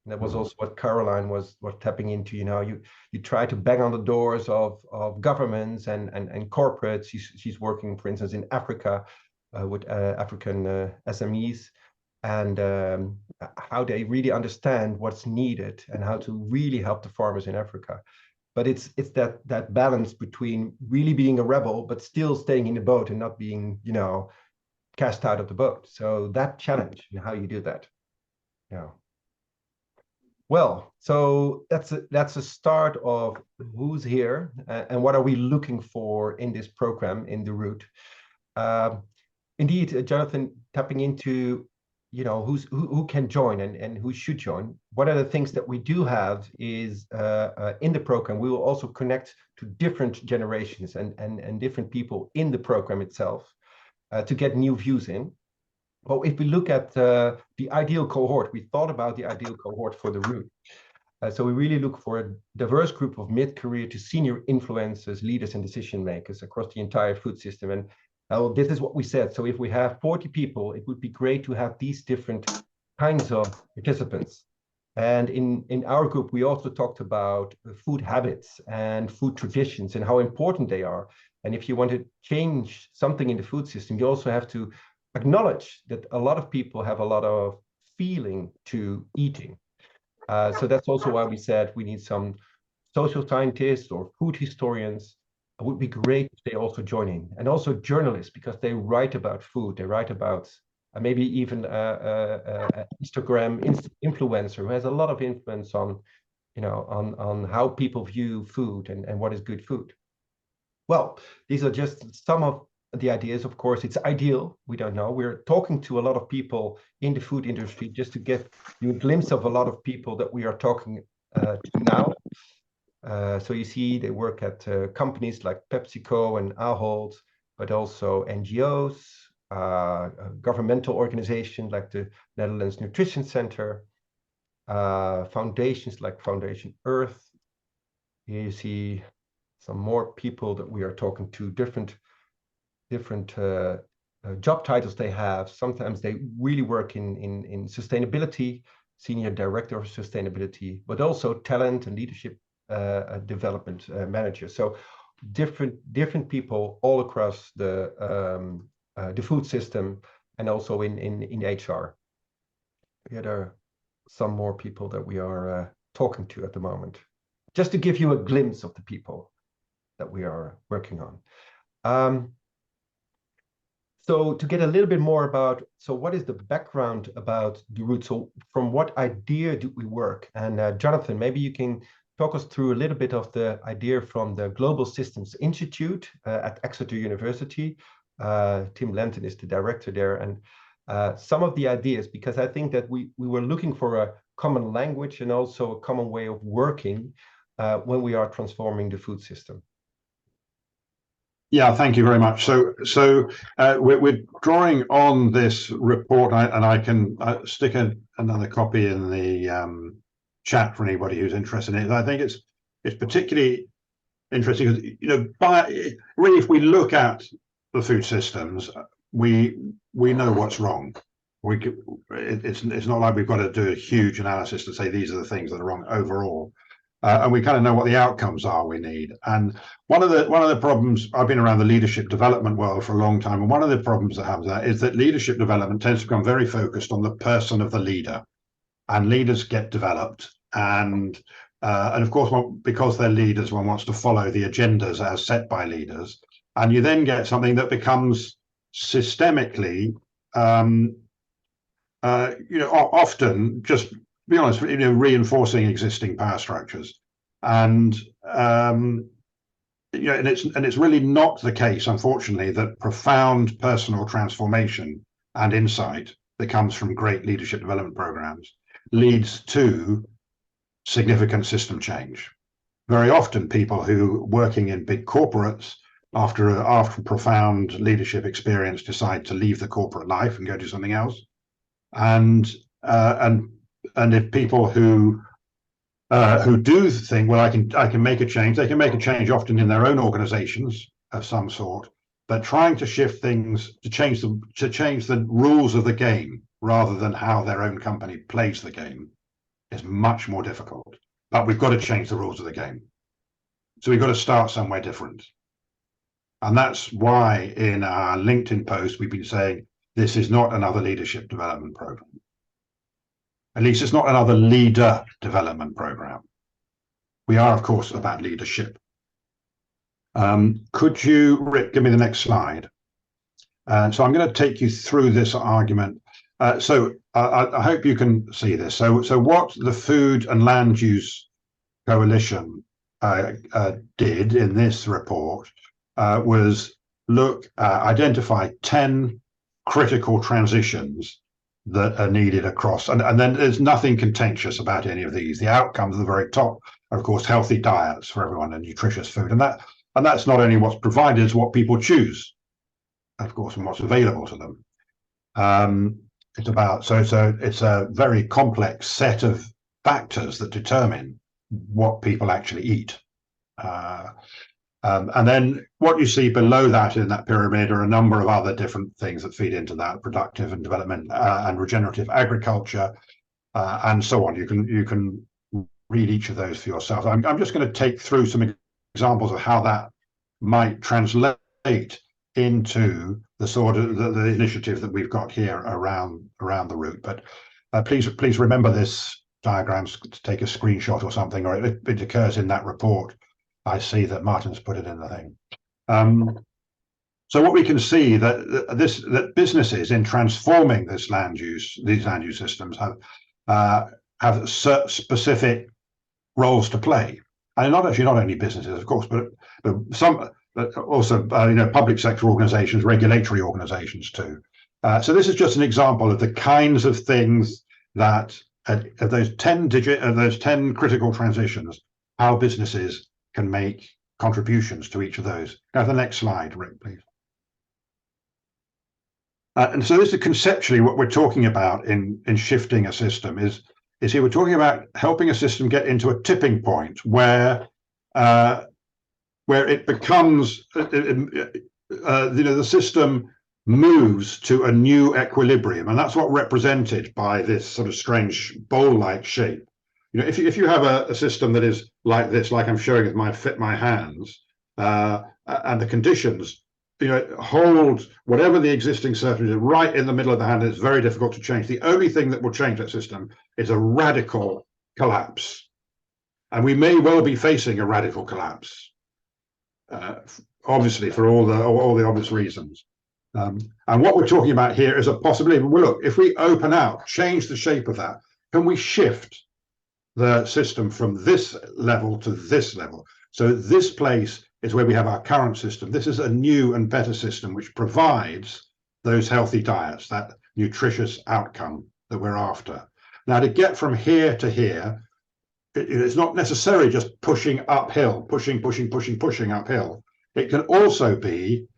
And that was also what Caroline was tapping into. You know, you try to bang on the doors of governments and corporates. She's working, for instance, in Africa with African SMEs, and how they really understand what's needed and how to really help the farmers in Africa. But it's that balance between really being a rebel but still staying in the boat and not being, you know, cast out of the boat. So that challenge and how you do that. Yeah. Well, so that's a start of who's here and what are we looking for in this program in the route. Indeed, Jonathan, tapping into, you know, who can join and who should join. One of the things that we do have is in the program, we will also connect to different generations and different people in the program itself to get new views in. But if we look at the ideal cohort, we thought about the ideal cohort for the route. So we really look for a diverse group of mid-career to senior influencers, leaders, and decision makers across the entire food system. And this is what we said. So if we have 40 people, it would be great to have these different kinds of participants. And in our group, we also talked about food habits and food traditions and how important they are. And if you want to change something in the food system, you also have to acknowledge that a lot of people have a lot of feeling to eating. So that's also why we said we need some social scientists or food historians. It would be great if they also join in, and also journalists, because they write about food. They write about maybe even Instagram influencer who has a lot of influence on, you know, on how people view food and what is good food. Well, these are just some of the ideas. Of course, it's ideal. We don't know. We're talking to a lot of people in the food industry just to get you a glimpse of a lot of people that we are talking to now. So you see, they work at companies like PepsiCo and Ahold, but also NGOs, governmental organizations like the Netherlands Nutrition Center, foundations like Foundation Earth. Here you see some more people that we are talking to, different job titles they have. Sometimes they really work in sustainability, senior director of sustainability, but also talent and leadership development manager. So different people all across the food system and also in HR. Here are some more people that we are talking to at the moment, just to give you a glimpse of the people that we are working on. So to get a little bit more about, so what is the background about the route? So from what idea do we work? And Jonathan, maybe you can talk us through a little bit of the idea from the Global Systems Institute at Exeter University. Tim Lenton is the director there, and some of the ideas, because I think that we were looking for a common language and also a common way of working when we are transforming the food system. Yeah, thank you very much. So we're drawing on this report, and I can stick another copy in the chat for anybody who's interested in it. And I think it's particularly interesting because, you know, really, if we look at the food systems, we know what's wrong. It's not like we've got to do a huge analysis to say these are the things that are wrong overall, and we kind of know what the outcomes are we need. And one of the problems, I've been around the leadership development world for a long time, and one of the problems that happens there is that leadership development tends to become very focused on the person of the leader, and leaders get developed, and of course, because they're leaders, one wants to follow the agendas as set by leaders, and you then get something that becomes systemically, you know, often, just to be honest, you know, reinforcing existing power structures, and you know, and it's really not the case, unfortunately, that profound personal transformation and insight that comes from great leadership development programs leads to significant system change. Very often, people who working in big corporates after profound leadership experience decide to leave the corporate life and go do something else. And if people who do think, well, I can make a change, they can make a change often in their own organizations of some sort, but trying to shift things to change the rules of the game rather than how their own company plays the game is much more difficult. But we've got to change the rules of the game, so we've got to start somewhere different. And that's why in our LinkedIn post we've been saying this is not another leadership development program. At least it's not another leader development program. We are, of course, about leadership. Could you, Rick, give me the next slide? So I'm going to take you through this argument. So I hope you can see this. So what the Food and Land Use Coalition did in this report was identify 10 critical transitions that are needed across, and then there's nothing contentious about any of these. The outcomes at the very top are, of course, healthy diets for everyone and nutritious food, and that's not only what's provided, it's what people choose, of course, and what's available to them. It's a very complex set of factors that determine what people actually eat. And then what you see below that in that pyramid are a number of other different things that feed into that: productive and development and regenerative agriculture, and so on. You can read each of those for yourself. I'm just going to take through some examples of how that might translate into the sort of the initiative that we've got here around the route. But please remember this diagram to take a screenshot or something, or it occurs in that report. I see that Martin's put it in the thing. So what we can see that businesses in transforming these land use systems have specific roles to play, and not only businesses, of course, but also public sector organizations, regulatory organizations too. So this is just an example of the kinds of things that of those 10 critical transitions, how businesses can make contributions to each of those. Now, the next slide, Rick, please. And so this is conceptually what we're talking about in shifting a system is here we're talking about helping a system get into a tipping point where it becomes, the system moves to a new equilibrium, and that's what represented by this sort of strange bowl-like shape. If you have a system that is like this, like I'm showing with my hands, and the conditions, hold whatever the existing surface is right in the middle of the hand, it's very difficult to change. The only thing that will change that system is a radical collapse, and we may well be facing a radical collapse, obviously for all the obvious reasons. And what we're talking about here is a possibility. Well, look, if we open out, change the shape of that, can we shift the system from this level to this level? So this place is where we have our current system. This is a new and better system which provides those healthy diets, that nutritious outcome that we're after. Now, to get from here to here, it's not necessarily just pushing uphill, pushing uphill. It can also be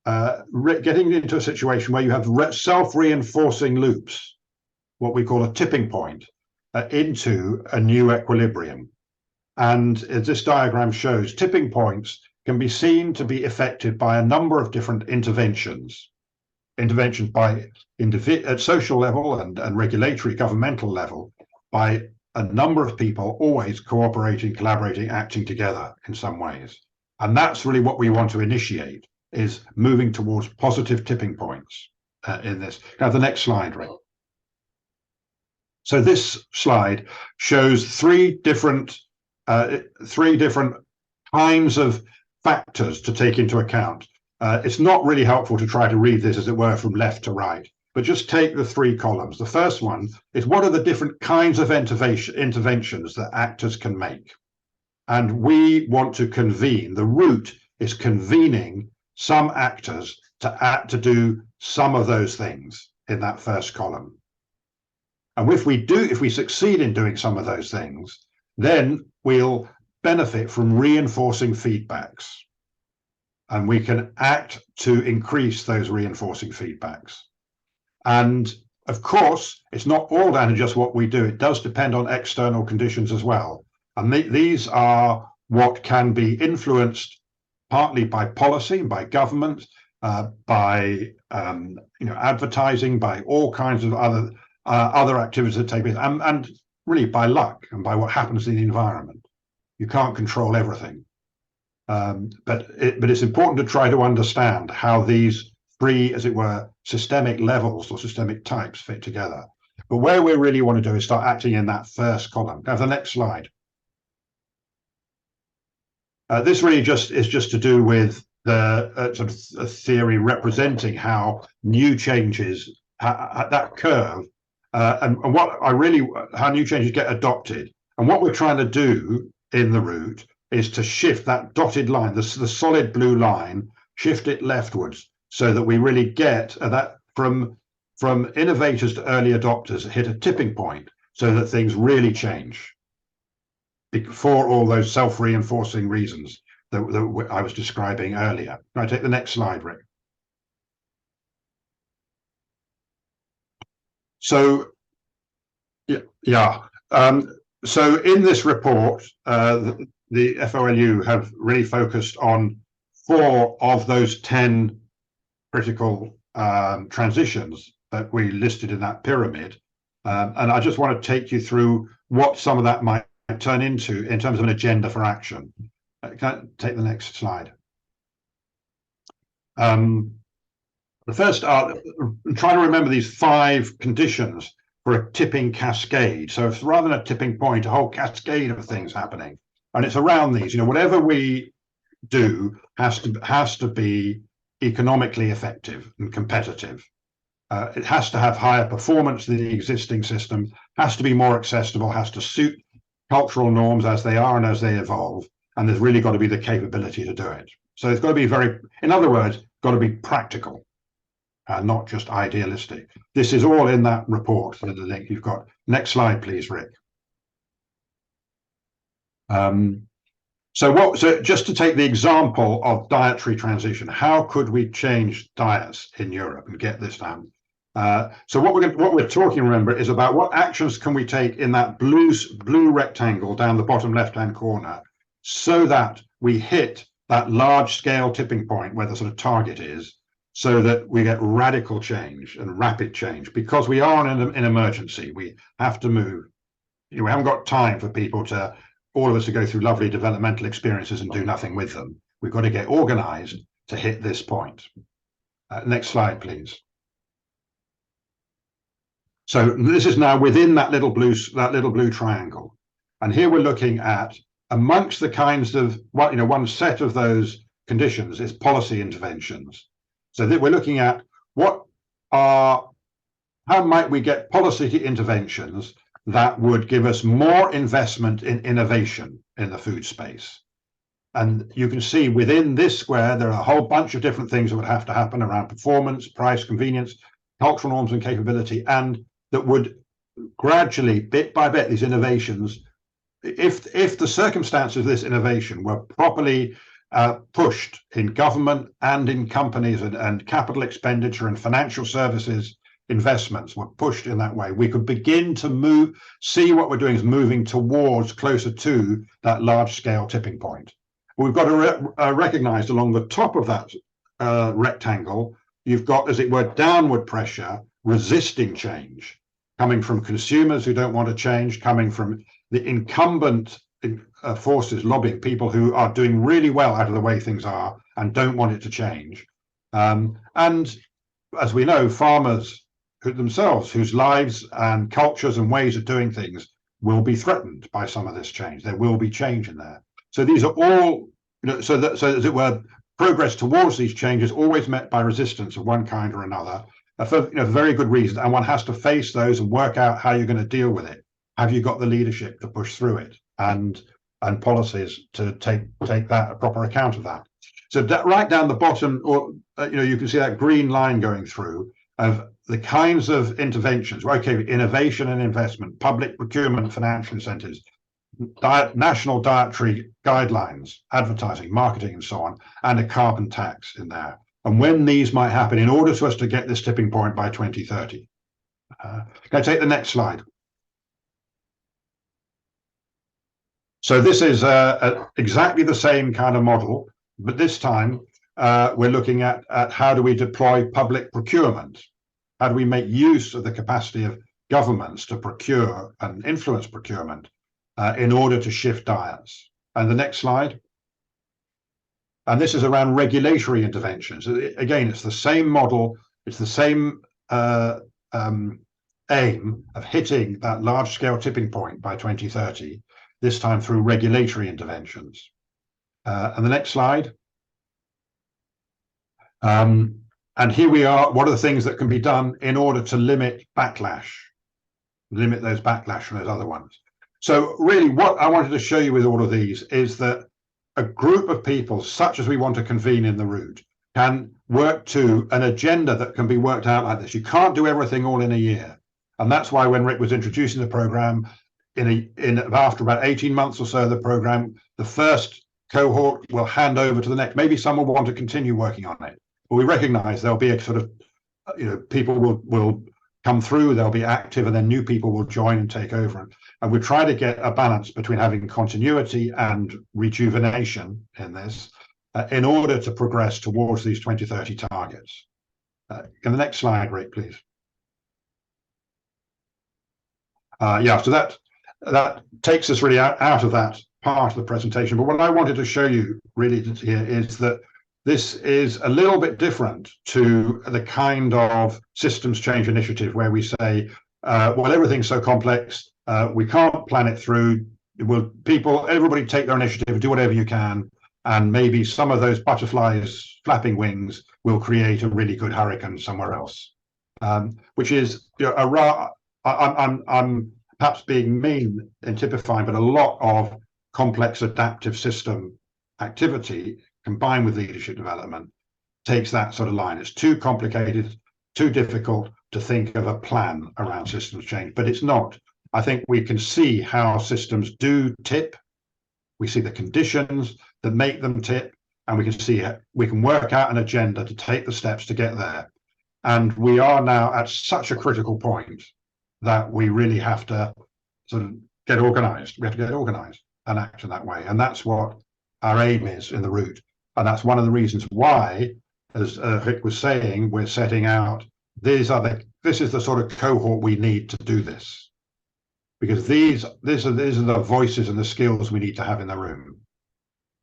getting into a situation where you have self-reinforcing loops, what we call a tipping point. into a new equilibrium. And as this diagram shows, tipping points can be seen to be affected by a number of different interventions. Interventions by at social level and regulatory governmental level, by a number of people always cooperating, collaborating, acting together in some ways. And that's really what we want to initiate, is moving towards positive tipping points in this. Now, the next slide, Rick. So this slide shows three different kinds of factors to take into account. It's not really helpful to try to read this, as it were, from left to right, but just take the three columns. The first one is, what are the different kinds of interventions that actors can make? And we want to convene. The route is convening some actors to do some of those things in that first column. And if we succeed in doing some of those things, then we'll benefit from reinforcing feedbacks. And we can act to increase those reinforcing feedbacks. And of course, it's not all down to just what we do. It does depend on external conditions as well. And these are what can be influenced partly by policy, by government, by advertising, by all kinds of other activities that take place, and really by luck and by what happens in the environment. You can't control everything. But it's important to try to understand how these three, as it were, systemic levels or systemic types fit together. But where we really want to do is start acting in that first column. Now, the next slide. This really is just to do with the sort of a theory representing how new changes, that curve, and how new changes get adopted. And what we're trying to do in the route is to shift that dotted line, the solid blue line, shift it leftwards, so that we really get that from innovators to early adopters, hit a tipping point, so that things really change for all those self-reinforcing reasons that I was describing earlier. Can I take the next slide, Rick? So, so in this report, the FOLU have really focused on 4 of those 10 critical transitions that we listed in that pyramid. And I just want to take you through what some of that might turn into in terms of an agenda for action. Can I take the next slide? The first are trying to remember these 5 conditions for a tipping cascade. So it's rather than a tipping point, a whole cascade of things happening. And it's around these, whatever we do has to be economically effective and competitive. It has to have higher performance than the existing system, has to be more accessible, has to suit cultural norms as they are and as they evolve. And there's really got to be the capability to do it. So it's got to be in other words, got to be practical, not just idealistic. This is all in that report, the link you've got. Next slide, please, Rick. So just to take the example of dietary transition, how could we change diets in Europe and get this down? So what we're talking, remember, is about what actions can we take in that blue rectangle down the bottom left-hand corner, so that we hit that large-scale tipping point where the sort of target is, so that we get radical change and rapid change, because we are in an emergency. We have to move. We haven't got time for all of us to go through lovely developmental experiences and do nothing with them. We've got to get organized to hit this point. Next slide, please. So this is now within that little blue triangle. And here we're looking at, amongst the kinds of, one set of those conditions is policy interventions. So that we're looking at how might we get policy interventions that would give us more investment in innovation in the food space. And you can see within this square, there are a whole bunch of different things that would have to happen around performance, price, convenience, cultural norms and capability, and that would gradually, bit by bit, these innovations, if the circumstances of this innovation were properly pushed in government and in companies and capital expenditure and financial services investments were pushed in that way, we could begin to see what we're doing is moving towards closer to that large-scale tipping point. We've got to recognize along the top of that rectangle, you've got, as it were, downward pressure resisting change, coming from consumers who don't want to change, coming from the incumbent forces lobbying, people who are doing really well out of the way things are and don't want it to change. And as we know, farmers themselves, whose lives and cultures and ways of doing things will be threatened by some of this change. There will be change in there. So these are all, so as it were, progress towards these changes always met by resistance of one kind or another, for very good reasons. And one has to face those and work out how you're going to deal with it. Have you got the leadership to push through it, and policies to take that a proper account of that? So that right down the bottom, or you can see that green line going through of the kinds of interventions. Okay, innovation and investment, public procurement, financial incentives, national dietary guidelines, advertising, marketing, and so on, and a carbon tax in there. And when these might happen in order for us to get this tipping point by 2030. Can I take the next slide? So this is exactly the same kind of model, but this time we're looking at how do we deploy public procurement? How do we make use of the capacity of governments to procure and influence procurement in order to shift diets? And the next slide. And this is around regulatory interventions. Again, it's the same model. It's the same aim of hitting that large-scale tipping point by 2030, this time through regulatory interventions. And the next slide. And here we are. What are the things that can be done in order to limit backlash? Limit those backlash from those other ones. So really what I wanted to show you with all of these is that a group of people, such as we want to convene in the Root, can work to an agenda that can be worked out like this. You can't do everything all in a year. And that's why when Rick was introducing the program, after about 18 months or so of the program, the first cohort will hand over to the next. Maybe some will want to continue working on it. But we recognize there'll be a sort of, people will come through, they'll be active, and then new people will join and take over. And we try to get a balance between having continuity and rejuvenation in this in order to progress towards these 2030 targets. In the next slide, Rick, please. So that takes us really out of that part of the presentation. But what I wanted to show you really here is that this is a little bit different to the kind of systems change initiative where we say, well, everything's so complex, we can't plan it through. Everybody take their initiative, do whatever you can, and maybe some of those butterflies flapping wings will create a really good hurricane somewhere else. Which is I'm perhaps being mean in typifying, but a lot of complex adaptive system activity combined with leadership development takes that sort of line. It's too complicated, too difficult to think of a plan around systems change, but it's not. I think we can see how systems do tip. We see the conditions that make them tip, and we can work out an agenda to take the steps to get there. And we are now at such a critical point that we really have to sort of get organized. We have to get organized and act in that way. And that's what our aim is in the Root. And that's one of the reasons why, as Rick was saying, we're setting out, this is the sort of cohort we need to do this. Because these are the voices and the skills we need to have in the room.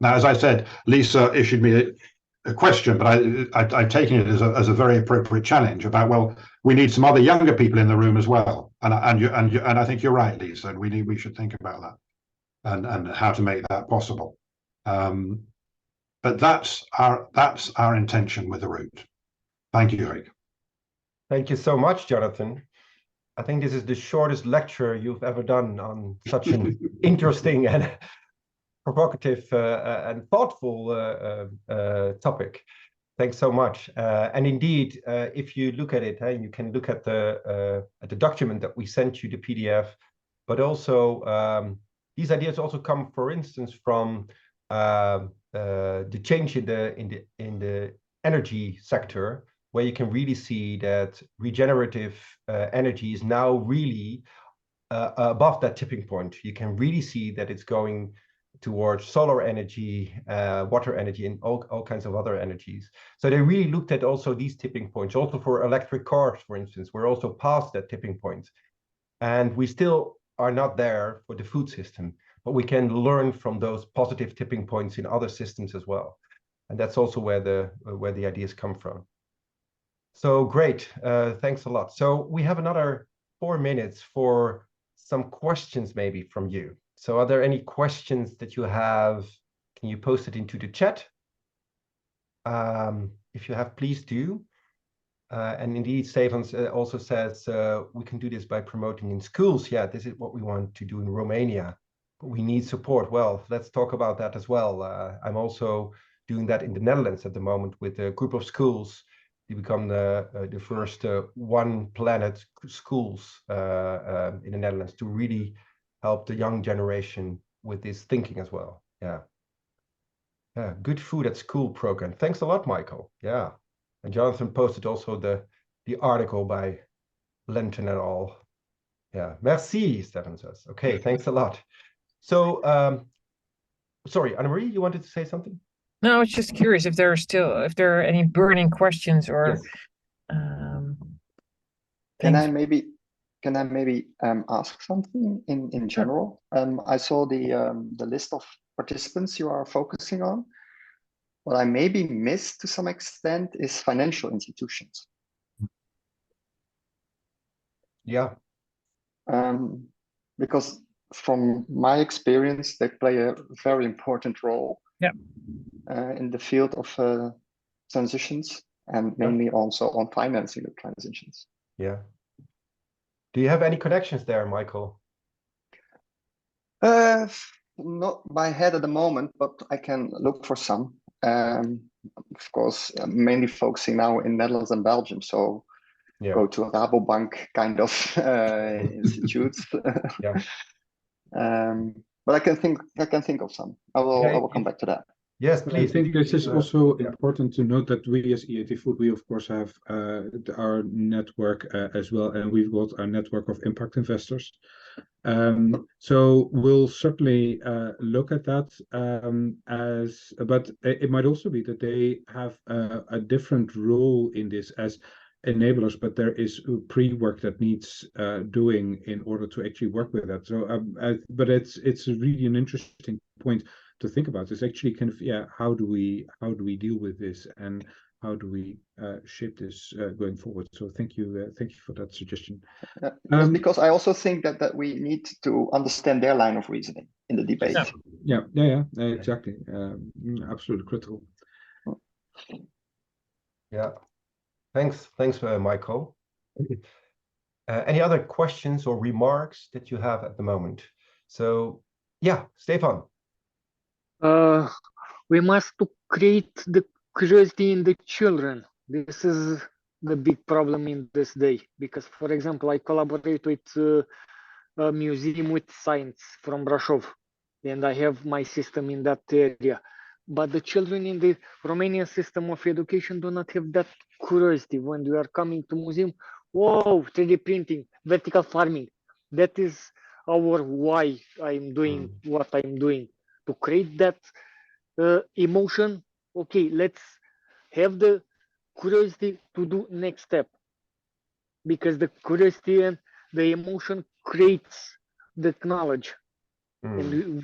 Now, as I said, Lisa issued me a question, but I've taken it as a very appropriate challenge about, well, we need some other younger people in the room as well. And I think you're right, Lisa, and we should think about that and how to make that possible. But that's our intention with the Root. Thank you, Rick. Thank you so much, Jonathan. I think this is the shortest lecture you've ever done on such an interesting and provocative and thoughtful topic. Thanks so much. And indeed, if you look at it, you can look at the document that we sent you, the PDF, but also these ideas also come, for instance, from the change in the energy sector, where you can really see that regenerative energy is now really above that tipping point. You can really see that it's going towards solar energy, water energy, and all kinds of other energies. So they really looked at also these tipping points. Also for electric cars, for instance, we're also past that tipping point. And we still are not there for the food system, but we can learn from those positive tipping points in other systems as well. And that's also where the ideas come from. So great, thanks a lot. So we have another 4 minutes for some questions maybe from you. So are there any questions that you have? Can you post it into the chat? If you have, please do. And indeed, Stefan also says we can do this by promoting in schools. Yeah, this is what we want to do in Romania, but we need support. Well, let's talk about that as well. I'm also doing that in the Netherlands at the moment with a group of schools. We become the first One Planet schools in the Netherlands to really help the young generation with this thinking as well. Yeah. Yeah, good food at school program. Thanks a lot, Michael. Yeah. And Jonathan posted also the article by Lenton et al. Yeah, merci, Stefan says. Okay, thanks a lot. So, sorry, Annemarie, you wanted to say something? No, I was just curious if there are any burning questions or. Yes. Can I maybe ask something in general? I saw the list of participants you are focusing on. What I maybe missed to some extent is financial institutions. Yeah. Because from my experience, they play a very important role. Yeah. In the field of transitions, and mainly also on financing of transitions. Yeah. Do you have any connections there, Michael? Not by head at the moment, but I can look for some. Of course, mainly focusing now in Netherlands and Belgium. So go to a Rabobank kind of institutes. Yeah. But I can think of some. I will come back to that. Yes, please. I think this is also important to note that we as EIT Food, we of course have our network as well, and we've got our network of impact investors. So we'll certainly look at that but it might also be that they have a different role in this as enablers, but there is pre-work that needs doing in order to actually work with that. So, but it's really an interesting point to think about. It's actually kind of, yeah, how do we deal with this, and how do we shape this going forward? So thank you for that suggestion. Because I also think that we need to understand their line of reasoning in the debate. Yeah, exactly. Absolutely critical. Yeah. Thanks, Michael. Any other questions or remarks that you have at the moment? So, yeah, Stefan. We must create the curiosity in the children. This is the big problem in this day, because, for example, I collaborate with a museum with science from Brasov, and I have my system in that area. But the children in the Romanian system of education do not have that curiosity. When we are coming to museum, whoa, 3D printing, vertical farming. That is our why I'm doing what I'm doing, to create that emotion. Okay, let's have the curiosity to do next step, because the curiosity and the emotion creates the knowledge. And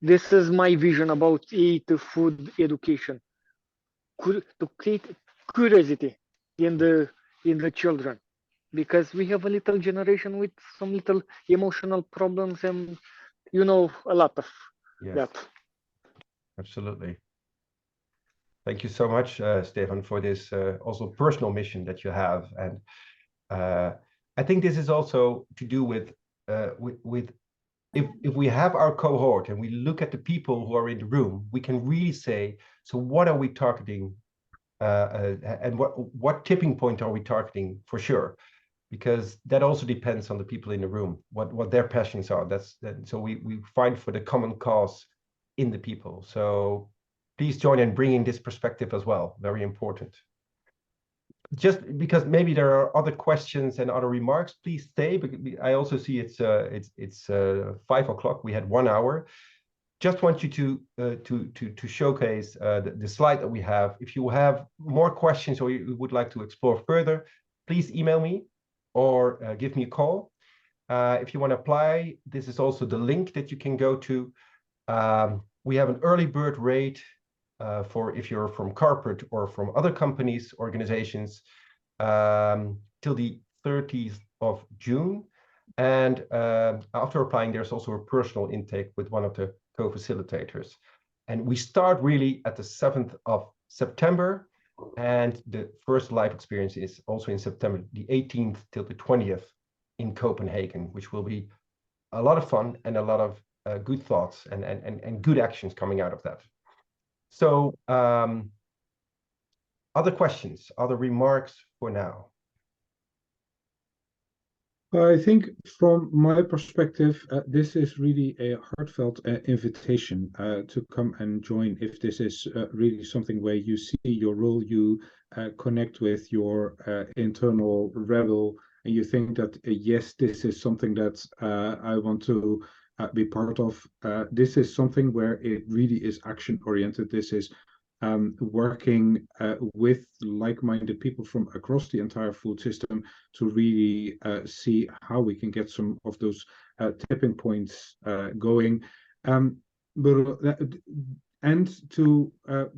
this is my vision about EIT food education, to create curiosity in the children, because we have a little generation with some little emotional problems, and a lot of that. Absolutely. Thank you so much, Stefan, for this also personal mission that you have. And I think this is also to do with if we have our cohort and we look at the people who are in the room, we can really say, so what are we targeting, and what tipping point are we targeting for sure? Because that also depends on the people in the room, what their passions are. So we find for the common cause in the people. So please join in bringing this perspective as well. Very important. just because maybe there are other questions and other remarks, please stay. Because I also see it's 5 o'clock. We had 1 hour. Just want you to showcase the slide that we have. If you have more questions or you would like to explore further, please email me or give me a call. If you want to apply, this is also the link that you can go to. We have an early bird rate for if you're from corporate or from other companies, organizations, till the 30th of June. And after applying, there's also a personal intake with one of the co-facilitators. And we start really at the 7th of September. And the first live experience is also in September, the 18th till the 20th in Copenhagen, which will be a lot of fun and a lot of good thoughts and good actions coming out of that. So other questions, other remarks for now? I think from my perspective, this is really a heartfelt invitation to come and join. If this is really something where you see your role, you connect with your internal rebel, and you think that, yes, this is something that I want to be part of. This is something where it really is action-oriented. This is working with like-minded people from across the entire food system to really see how we can get some of those tipping points going, and to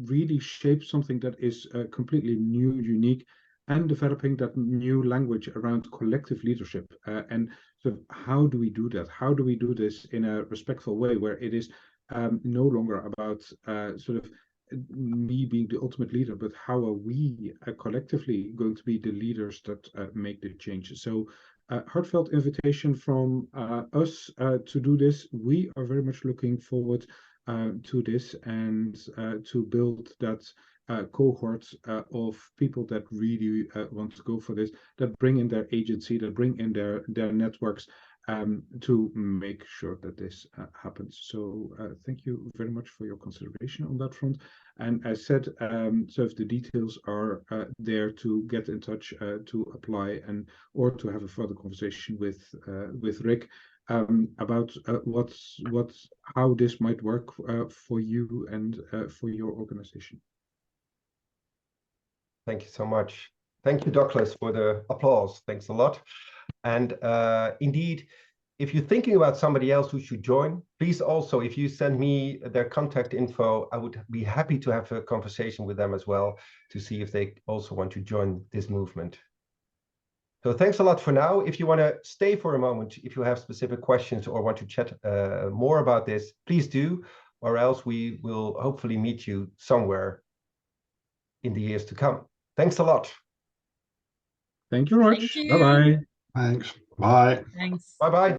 really shape something that is completely new, unique, and developing that new language around collective leadership. And so how do we do that? How do we do this in a respectful way where it is no longer about sort of me being the ultimate leader, but how are we collectively going to be the leaders that make the changes? So heartfelt invitation from us to do this. We are very much looking forward to this and to build that cohort of people that really want to go for this, that bring in their agency, that bring in their networks, to make sure that this happens. So thank you very much for your consideration on that front. And as said, so if the details are there to get in touch, to apply, and or to have a further conversation with Rick about how this might work for you and for your organization. Thank you so much. Thank you, Douglas, for the applause. Thanks a lot. And indeed, if you're thinking about somebody else who should join, please also, if you send me their contact info, I would be happy to have a conversation with them as well to see if they also want to join this movement. So thanks a lot for now. If you want to stay for a moment, if you have specific questions or want to chat more about this, please do, or else we will hopefully meet you somewhere in the years to come. Thanks a lot. Thank you, Raj. Bye-bye. Thanks. Bye. Thanks. Bye-bye.